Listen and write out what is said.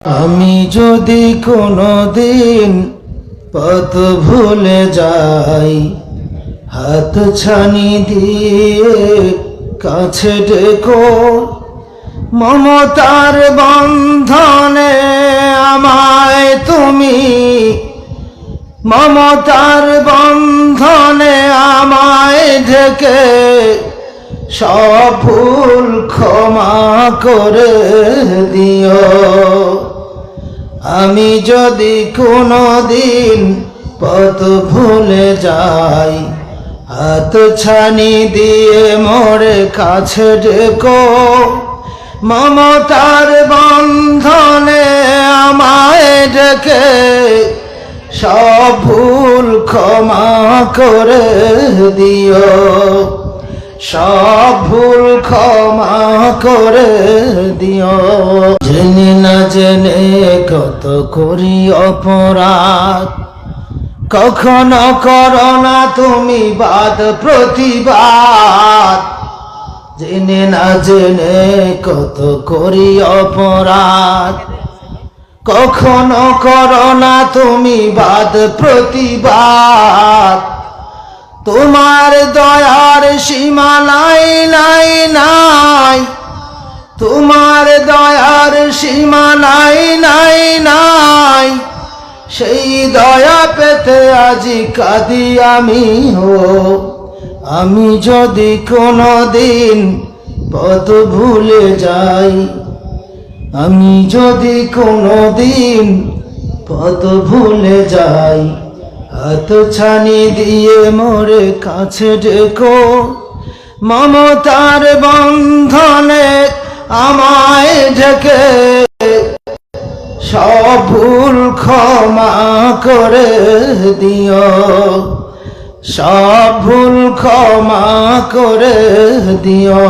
আমি যদি কোনোদিন পথ ভুলে যাই, হাত ছানি দিয়ে কাছে ডেকো, মমতার বন্ধনে আমায় তুমি, মমতার বন্ধনে আমায় ঢেকে সব ভুল ক্ষমা করে দিও। আমি যদি কোনোদিন পথ ভুলে যাই, হাত ছানি দিয়ে মোরে কাছে ডেকো, মমতার বন্ধনে আমায় ডেকে সব ভুল ক্ষমা করে দিও, সব ভুল ক্ষমা করে দিও। জেনে না জেনে কত করি অপরাধ, কখনো করো না তুমি বাদ প্রতিবাদ। জেনে না জেনে কত করি অপরাধ, কখনো করো না তুমি বাদ প্রতিবাদ। তোমার দয়ার সীমা নাই নাই নাই, তোমার দয়ার সীমা নাই নাই নাই। সেই দয়া পেতে আজি কাঁদি আমি আমি যদি কোনোদিন পথ ভুলে যাই, আমি যদি কোনোদিন পথ ভুলে যাই, হাত ছানি দিয়ে মোরে কাছে ডেকো, মমতার বন্ধনে আমায় ঢেকে সব ভুল ক্ষমা করে দিও, সব ভুল ক্ষমা করে দিও।